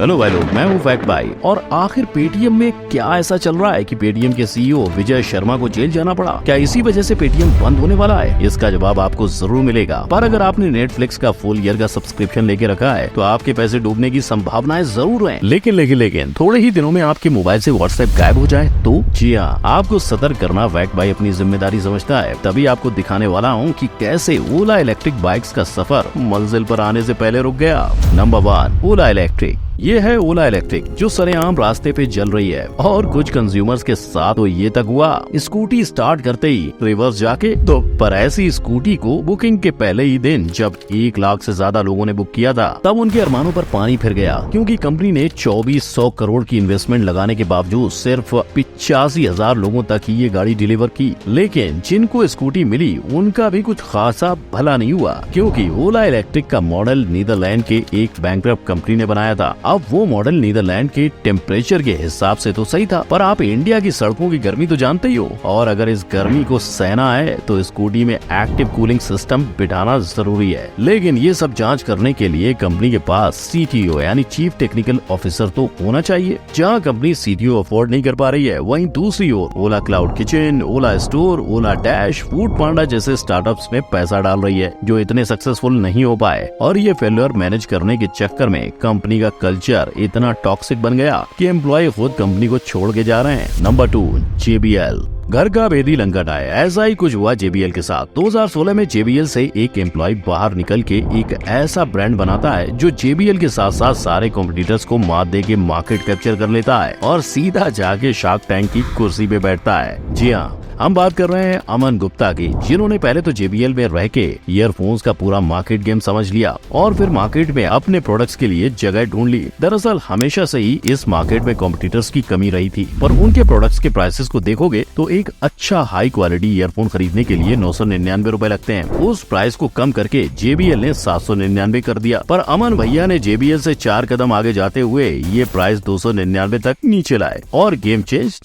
Hello भाई लोग, मैं हूँ फैक्ट भाई। और आखिर पेटीएम में क्या ऐसा चल रहा है कि पेटीएम के सीईओ विजय शर्मा को जेल जाना पड़ा? क्या इसी वजह से पेटीएम बंद होने वाला है? इसका जवाब आपको जरूर मिलेगा। पर अगर आपने नेटफ्लिक्स का फुल ईयर का सब्सक्रिप्शन लेके रखा है तो आपके पैसे डूबने की संभावनाएं जरूर है। लेकिन थोड़े ही दिनों में आपके मोबाइल से व्हाट्सएप गायब हो जाए तो? जी हाँ, आपको सतर्क करना फैक्ट भाई अपनी जिम्मेदारी समझता है। तभी आपको दिखाने वाला हूँ कि कैसे ओला इलेक्ट्रिक बाइक्स का सफर मंजिल पर आने से पहले रुक गया। नंबर 1, ओला इलेक्ट्रिक। ये है ओला इलेक्ट्रिक जो सरेआम रास्ते पे चल रही है और कुछ कंज्यूमर्स के साथ तो ये तक हुआ स्कूटी स्टार्ट करते ही रिवर्स जाके तो। पर ऐसी स्कूटी को बुकिंग के पहले ही दिन जब 1 लाख से ज्यादा लोगों ने बुक किया था तब उनके अरमानों पर पानी फिर गया, क्योंकि कंपनी ने 2400 करोड़ की इन्वेस्टमेंट लगाने के बावजूद सिर्फ 85,000 लोगों तक ही ये गाड़ी डिलीवर की। लेकिन जिनको स्कूटी मिली उनका भी कुछ खासा भला नहीं हुआ, क्योंकि ओला इलेक्ट्रिक का मॉडल नीदरलैंड के एक बैंकरप्ट कंपनी ने बनाया था। अब वो मॉडल नीदरलैंड के टेम्परेचर के हिसाब से तो सही था, पर आप इंडिया की सड़कों की गर्मी तो जानते ही हो, और अगर इस गर्मी को सहना है तो स्कूटी में एक्टिव कूलिंग सिस्टम बिठाना जरूरी है। लेकिन ये सब जांच करने के लिए कंपनी के पास सीटीओ यानी चीफ टेक्निकल ऑफिसर तो होना चाहिए। जहां कंपनी सीटीओ अफोर्ड नहीं कर पा रही है, वहीं दूसरी ओर ओला क्लाउड किचन, ओला स्टोर, ओला डैश, फूड पांडा जैसे स्टार्टअप्स में पैसा डाल रही है जो इतने सक्सेसफुल नहीं हो पाए। और ये फेल्योर मैनेज करने के चक्कर में कंपनी का कल्चर इतना टॉक्सिक बन गया कि एम्प्लॉय खुद कंपनी को छोड़ के जा रहे हैं। Number 2, JBL। घर का भेदी लंका है, ऐसा ही कुछ हुआ JBL के साथ। 2016 में JBL से एक एम्प्लॉय बाहर निकल के एक ऐसा ब्रांड बनाता है जो JBL के साथ साथ सारे कॉम्पिटिटर्स को मात दे के मार्केट कैप्चर कर लेता है और सीधा जाके शार्क टैंक की कुर्सी पे बैठता है। जी हाँ, हम बात कर रहे हैं अमन गुप्ता की, जिन्होंने पहले तो JBL में रह के ईयरफोन्स का पूरा मार्केट गेम समझ लिया और फिर मार्केट में अपने प्रोडक्ट्स के लिए जगह ढूंढ ली। दरअसल हमेशा से ही इस मार्केट में कॉम्पिटिटर्स की कमी रही थी, पर उनके प्रोडक्ट्स के प्राइसेस को देखोगे तो एक अच्छा हाई क्वालिटी ईयरफोन खरीदने के लिए 999 रूपए लगते हैं। उस प्राइस को कम करके JBL ने 799 कर दिया, पर अमन भैया ने JBL से 4 कदम आगे जाते हुए ये प्राइस 299 तक नीचे लाए और गेम चेंज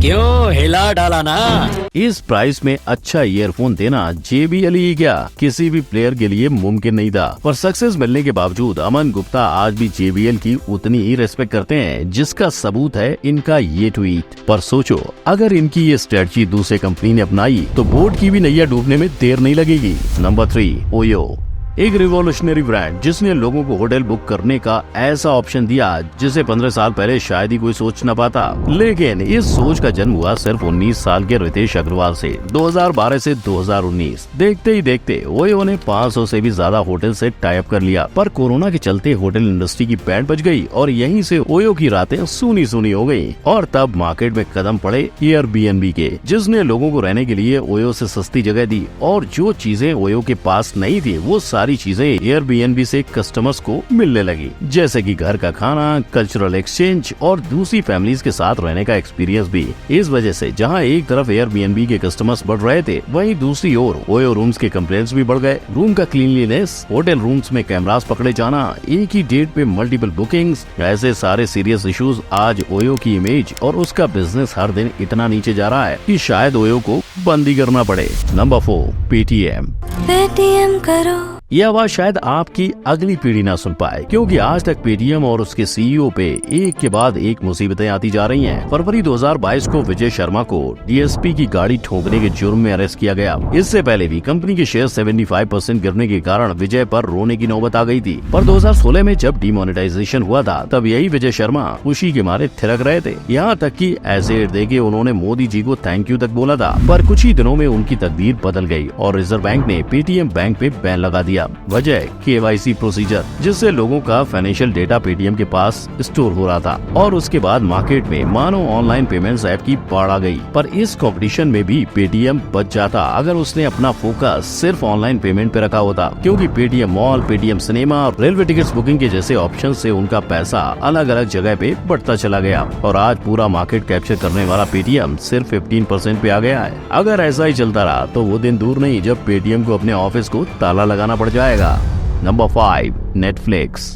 क्यों हिला डाला ना। इस प्राइस में अच्छा ईयरफोन देना JBL ही क्या किसी भी प्लेयर के लिए मुमकिन नहीं था। पर सक्सेस मिलने के बावजूद अमन गुप्ता आज भी JBL की उतनी ही रेस्पेक्ट करते हैं, जिसका सबूत है इनका ये ट्वीट। पर सोचो, अगर इनकी ये स्ट्रेटजी दूसरे कंपनी ने अपनाई तो बोट की भी नैया डूबने में देर नहीं लगेगी। Number 3, OYO. एक रिवॉल्यूशनरी ब्रांड जिसने लोगों को होटल बुक करने का ऐसा ऑप्शन दिया जिसे 15 साल पहले शायद ही कोई सोच न पाता। लेकिन इस सोच का जन्म हुआ सिर्फ 19 साल के रितेश अग्रवाल से। 2012 से 2019 देखते ही देखते ओयो ने 500 से भी ज्यादा होटल से टाई अप कर लिया। पर कोरोना के चलते होटल इंडस्ट्री की बैंड बज गई और यहीं से ओयो की रातें सुनी सुनी हो गयी। और तब मार्केट में कदम पड़े एयरबीएनबी के, जिसने लोगों को रहने के लिए ओयो से सस्ती जगह दी और जो चीजें ओयो के पास नहीं थी वो सारी चीजें एयरबीएनबी से कस्टमर्स को मिलने लगी, जैसे कि घर का खाना, कल्चरल एक्सचेंज और दूसरी फैमिलीज के साथ रहने का एक्सपीरियंस भी। इस वजह से जहां एक तरफ एयरबीएनबी के कस्टमर्स बढ़ रहे थे, वहीं दूसरी ओर ओयो रूम्स के कंप्लेंट्स भी बढ़ गए। रूम का क्लीनलीनेस, होटल रूम्स में कैमरास पकड़े जाना, एक ही डेट पे मल्टीपल बुकिंग्स, ऐसे सारे सीरियस इश्यूज आज ओयो की इमेज और उसका बिजनेस हर दिन इतना नीचे जा रहा है कि शायद ओयो को बंद ही करना पड़े। नंबर 4, पेटीएम करो। ये आवाज शायद आपकी अगली पीढ़ी ना सुन पाए, क्योंकि आज तक पेटीएम और उसके सीईओ पे एक के बाद एक मुसीबतें आती जा रही हैं। फरवरी 2022 को विजय शर्मा को DSP की गाड़ी ठोकने के जुर्म में अरेस्ट किया गया। इससे पहले भी कंपनी के शेयर 75% गिरने के कारण विजय पर रोने की नौबत आ गई थी। पर 2016 में जब डिमोनेटाइजेशन हुआ था तब यही विजय शर्मा खुशी के मारे थिरक रहे थे। यहाँ तक कि एसेट देके उन्होंने मोदी जी को थैंक यू तक बोला था। पर कुछ ही दिनों में उनकी तकदीर बदल गयी और रिजर्व बैंक ने पेटीएम बैंक पे बैन लगा दिया। वजह KYC प्रोसीजर, जिससे लोगों का फाइनेंशियल डेटा पेटीएम के पास स्टोर हो रहा था। और उसके बाद मार्केट में मानो ऑनलाइन पेमेंट्स ऐप की बाढ़ आ गई। पर इस कंपटीशन में भी पेटीएम बच जाता अगर उसने अपना फोकस सिर्फ ऑनलाइन पेमेंट पे रखा होता, क्योंकि Paytm mall, Paytm cinema, railway tickets booking के जैसे ऑप्शन से उनका पैसा अलग अलग जगह पे बढ़ता चला गया और आज पूरा मार्केट कैप्चर करने वाला पेटीएम सिर्फ 15% पे आ गया है। अगर ऐसा ही चलता रहा तो वो दिन दूर नहीं जब पेटीएम को अपने ऑफिस को ताला लगाना पड़ जाएगा। Number 5, Netflix.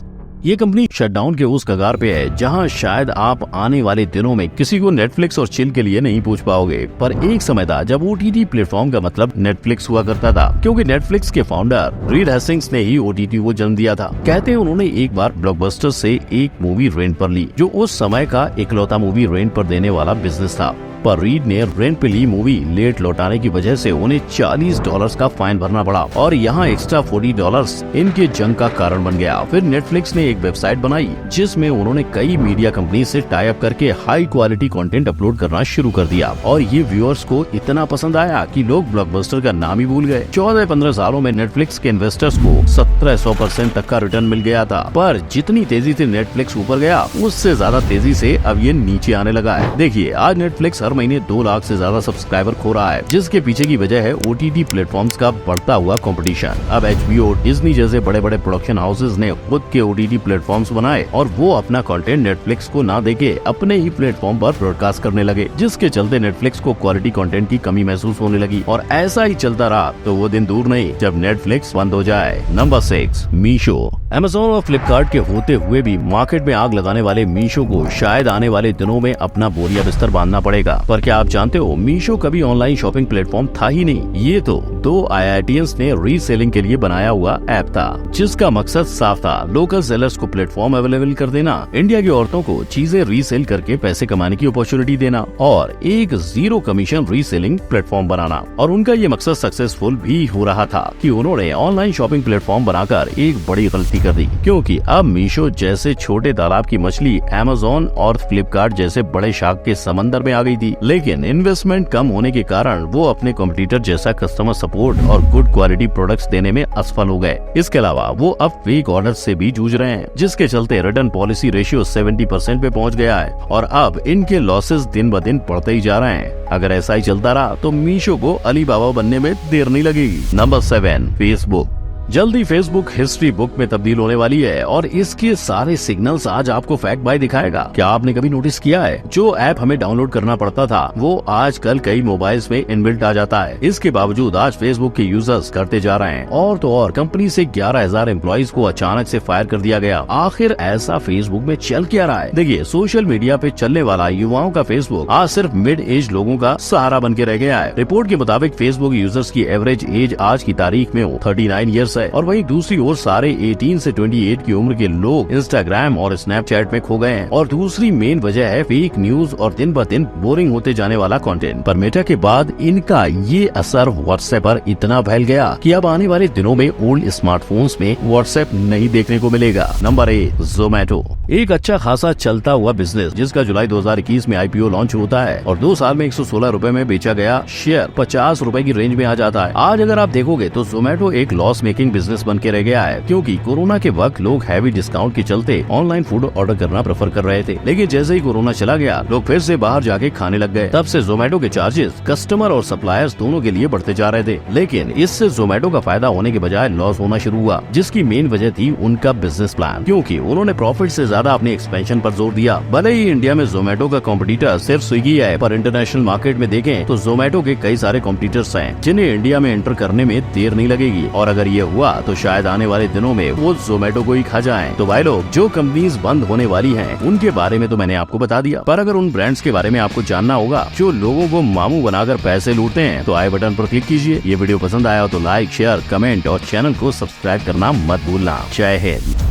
ये कंपनी शटडाउन के उस कगार पे है जहां शायद आप आने वाले दिनों में किसी को नेटफ्लिक्स और चिल के लिए नहीं पूछ पाओगे। पर एक समय था जब OTT प्लेटफॉर्म का मतलब नेटफ्लिक्स हुआ करता था, क्योंकि नेटफ्लिक्स के फाउंडर रीड हेस्टिंग्स ने ही OTT को जन्म दिया था। कहते हैं उन्होंने एक बार ब्लॉकबस्टर से एक मूवी रेंट पर ली, जो उस समय का इकलौता मूवी रेंट पर देने वाला बिजनेस था। पर रीड ने रेंट पे ली मूवी लेट लौटाने की वजह से उन्हें $40 का फाइन भरना पड़ा और यहाँ एक्स्ट्रा $40 इनके जंग का कारण बन गया। फिर नेटफ्लिक्स ने एक वेबसाइट बनाई जिसमें उन्होंने कई मीडिया कंपनी से टाई अप करके हाई क्वालिटी कंटेंट अपलोड करना शुरू कर दिया और ये व्यूअर्स को इतना पसंद आया कि लोग ब्लॉकबस्टर का नाम ही भूल गए। 14-15 सालों में नेटफ्लिक्स के इन्वेस्टर्स को 1700% तक का रिटर्न मिल गया था। पर जितनी तेजी से नेटफ्लिक्स ऊपर गया, उससे ज्यादा तेजी से अब ये नीचे आने लगा है। देखिए, आज नेटफ्लिक्स महीने 2 लाख से ज्यादा सब्सक्राइबर खो रहा है, जिसके पीछे की वजह है OTT प्लेटफॉर्म्स का बढ़ता हुआ कंपटीशन। अब HBO, डिज्नी जैसे बड़े बड़े प्रोडक्शन हाउसेज ने खुद के OTT प्लेटफॉर्म्स बनाए और वो अपना कंटेंट नेटफ्लिक्स को ना देके अपने ही प्लेटफॉर्म पर ब्रॉडकास्ट करने लगे, जिसके चलते नेटफ्लिक्स को क्वालिटी कंटेंट की कमी महसूस होने लगी। और ऐसा ही चलता रहा तो वो दिन दूर नहीं जब नेटफ्लिक्स बंद हो जाए। नंबर 6, मीशो। Amazon और फ्लिपकार्ट के होते हुए भी मार्केट में आग लगाने वाले मीशो को शायद आने वाले दिनों में अपना बोरिया बिस्तर बांधना पड़ेगा। पर क्या आप जानते हो, मीशो कभी ऑनलाइन शॉपिंग प्लेटफॉर्म था ही नहीं। ये तो 2 IITians ने रीसेलिंग के लिए बनाया हुआ ऐप था, जिसका मकसद साफ था, लोकल सेलर्स को प्लेटफॉर्म अवेलेबल कर देना, इंडिया की औरतों को चीजें रीसेल करके पैसे कमाने की अपॉर्चुनिटी देना और एक 0 कमीशन रीसेलिंग प्लेटफॉर्म बनाना। और उनका ये मकसद सक्सेसफुल भी हो रहा था कि उन्होंने ऑनलाइन शॉपिंग प्लेटफॉर्म बनाकर एक बड़ी गलती कर दी, क्योंकि अब मीशो जैसे छोटे तालाब की मछली Amazon और फ्लिपकार्ट जैसे बड़े शार्क के समंदर में आ गई थी। लेकिन इन्वेस्टमेंट कम होने के कारण वो अपने कॉम्पिटिटर जैसा कस्टमर सपोर्ट और गुड क्वालिटी प्रोडक्ट्स देने में असफल हो गए। इसके अलावा वो अब फेक ऑर्डर से भी जूझ रहे हैं, जिसके चलते रिटर्न पॉलिसी रेशियो 70% पे पहुंच गया है और अब इनके लॉसेस दिन ब दिन बढ़ते ही जा रहे हैं। अगर ऐसा ही चलता रहा तो मीशो को अलीबाबा बनने में देर नहीं लगेगी। Number 7, Facebook. जल्दी फेसबुक हिस्ट्री बुक में तब्दील होने वाली है और इसके सारे सिग्नल्स आज आपको फैक्ट बाय दिखाएगा। क्या आपने कभी नोटिस किया है, जो ऐप हमें डाउनलोड करना पड़ता था वो आजकल कई मोबाइल्स में इनबिल्ट आ जाता है। इसके बावजूद आज फेसबुक के यूजर्स करते जा रहे हैं। और तो और कंपनी से 11,000 एम्प्लॉइज को अचानक से फायर कर दिया गया। आखिर ऐसा फेसबुक में चल क्या रहा है? देखिए, सोशल मीडिया पे चलने वाला युवाओं का फेसबुक आज सिर्फ मिड एज लोगों का सहारा बन के रह गया है। रिपोर्ट के मुताबिक फेसबुक यूजर्स की एवरेज एज आज की तारीख में 39 ईयर्स है और वहीं दूसरी ओर सारे 18 से 28 की उम्र के लोग इंस्टाग्राम और स्नैपचैट में खो गए हैं। और दूसरी मेन वजह है फेक न्यूज और दिन ब दिन बोरिंग होते जाने वाला कंटेंट। पर मेटा के बाद इनका ये असर व्हाट्सएप पर इतना फैल गया कि अब आने वाले दिनों में ओल्ड स्मार्टफोन्स में व्हाट्सएप नहीं देखने को मिलेगा। नंबर 8, जोमैटो। एक अच्छा खासा चलता हुआ बिजनेस जिसका जुलाई 2021 में IPO लॉन्च होता है और 2 साल में 116 रुपए में बेचा गया शेयर 50 रुपए की रेंज में आ जाता है। आज अगर आप देखोगे तो जोमैटो एक लॉस मेकिंग बिजनेस बन के रह गया है, क्योंकि कोरोना के वक्त लोग हैवी डिस्काउंट के चलते ऑनलाइन फूड ऑर्डर करना प्रेफर कर रहे थे। लेकिन जैसे ही कोरोना चला गया, लोग फिर से बाहर जाके खाने लग गए। तब से जोमैटो के चार्जेस कस्टमर और सप्लायर्स दोनों के लिए बढ़ते जा रहे थे। लेकिन इससे जोमैटो का फायदा होने के बजाय लॉस होना शुरू हुआ, जिसकी मेन वजह थी उनका बिजनेस प्लान, क्योंकि उन्होंने प्रॉफिट से ज्यादा अपने एक्सपेंशन पर जोर दिया। भले ही इंडिया में जोमैटो का कॉम्पिटिटर सिर्फ स्विगी है, पर इंटरनेशनल मार्केट में देखें तो जोमैटो के कई सारे कॉम्पिटिटर्स हैं जिन्हें इंडिया में एंटर करने में देर नहीं लगेगी। और अगर ये हुआ तो शायद आने वाले दिनों में वो जोमैटो को ही खा जाएं। तो भाई लोग, जो कंपनीज बंद होने वाली हैं उनके बारे में तो मैंने आपको बता दिया, पर अगर उन ब्रांड्स के बारे में आपको जानना होगा जो लोगों को मामू बनाकर पैसे लूटते हैं तो आई बटन पर क्लिक कीजिए। ये वीडियो पसंद आया हो तो लाइक, शेयर, कमेंट और चैनल को सब्सक्राइब करना मत भूलना। जय हिंद।